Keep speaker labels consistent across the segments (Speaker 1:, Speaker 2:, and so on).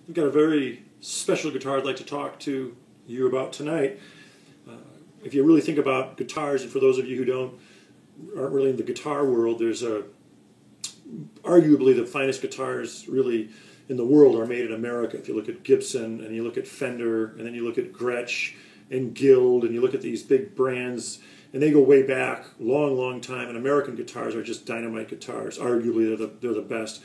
Speaker 1: I've got a very special guitar I'd like to talk to you about tonight. If you really think about guitars, and for those of you who aren't really in the guitar world, there's arguably the finest guitars really in the world are made in America. If you look at Gibson, and you look at Fender, and then you look at Gretsch and Guild, and you look at these big brands, and they go way back, long time, and American guitars are just dynamite guitars. Arguably, they're the best.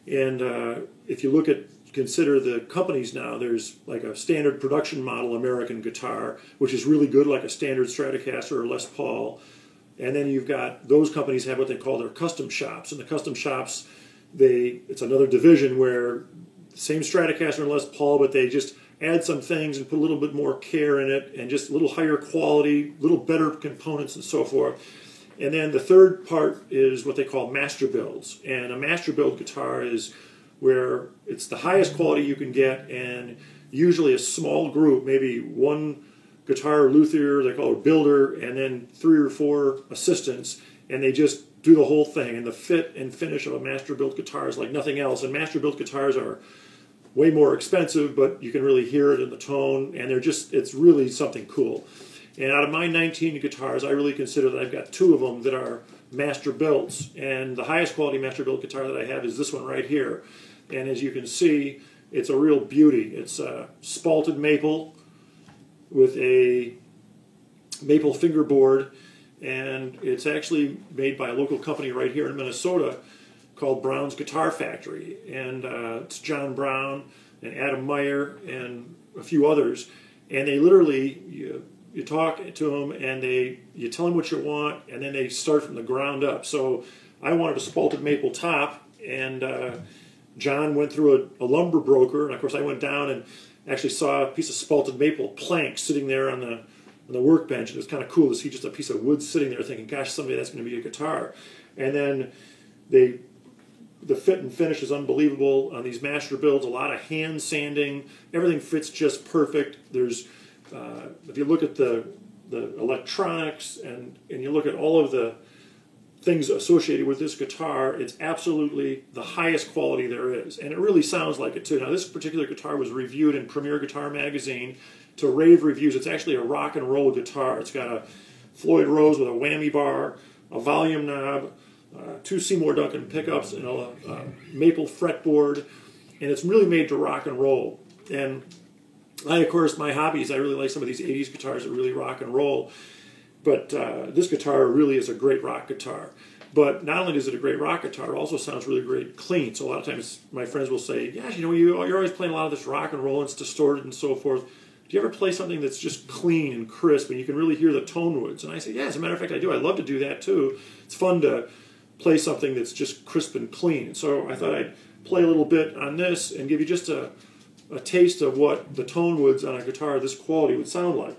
Speaker 1: And if you consider the companies now, there's like a standard production model American guitar, which is really good, like a standard Stratocaster or Les Paul. And then you've got, those companies have what they call their custom shops. And the custom shops, it's another division where same Stratocaster and Les Paul, but they just add some things and put a little bit more care in it, and just a little higher quality, little better components and so forth. And then the third part is what they call master builds. And a master build guitar is where it's the highest quality you can get, and usually a small group, maybe one guitar luthier, they call it a builder, and then 3 or 4 assistants, and they just do the whole thing. And the fit and finish of a master built guitar is like nothing else. And master built guitars are way more expensive, but you can really hear it in the tone, and it's really something cool. And out of my 19 guitars, I really consider that I've got 2 of them that are master builds. And the highest quality master built guitar that I have is this one right here. And as you can see, it's a real beauty. It's a spalted maple with a maple fingerboard, and it's actually made by a local company right here in Minnesota called Brown's Guitar Factory. And it's John Brown and Adam Meyer and a few others. And they literally, you talk to them, and you tell them what you want, and then they start from the ground up. So I wanted a spalted maple top, and John went through a lumber broker, and of course I went down and actually saw a piece of spalted maple plank sitting there on the workbench. It was kind of cool to see just a piece of wood sitting there, thinking, gosh, someday that's going to be a guitar. And then the fit and finish is unbelievable on these master builds. A lot of hand sanding. Everything fits just perfect. There's if you look at the electronics and you look at all of the things associated with this guitar, it's absolutely the highest quality there is. And it really sounds like it too. Now, this particular guitar was reviewed in Premier Guitar Magazine to rave reviews. It's actually a rock and roll guitar. It's got a Floyd Rose with a whammy bar, a volume knob, 2 Seymour Duncan pickups, and a maple fretboard. And it's really made to rock and roll. And of course, my hobbies, I really like some of these 80s guitars that really rock and roll. But this guitar really is a great rock guitar. But not only is it a great rock guitar, it also sounds really great clean. So a lot of times my friends will say, gosh, you're always playing a lot of this rock and roll, and it's distorted and so forth. Do you ever play something that's just clean and crisp, and you can really hear the tone woods? And I say, yeah, as a matter of fact, I do. I love to do that too. It's fun to play something that's just crisp and clean. So I thought I'd play a little bit on this and give you just a taste of what the tone woods on a guitar of this quality would sound like.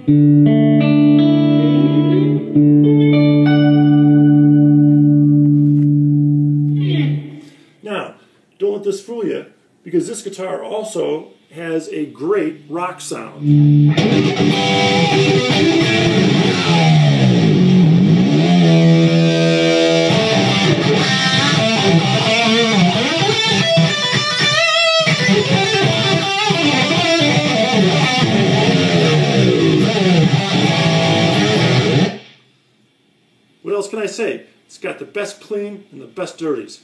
Speaker 1: Now, don't let this fool you, because this guitar also has a great rock sound. What else can I say? It's got the best clean and the best dirties.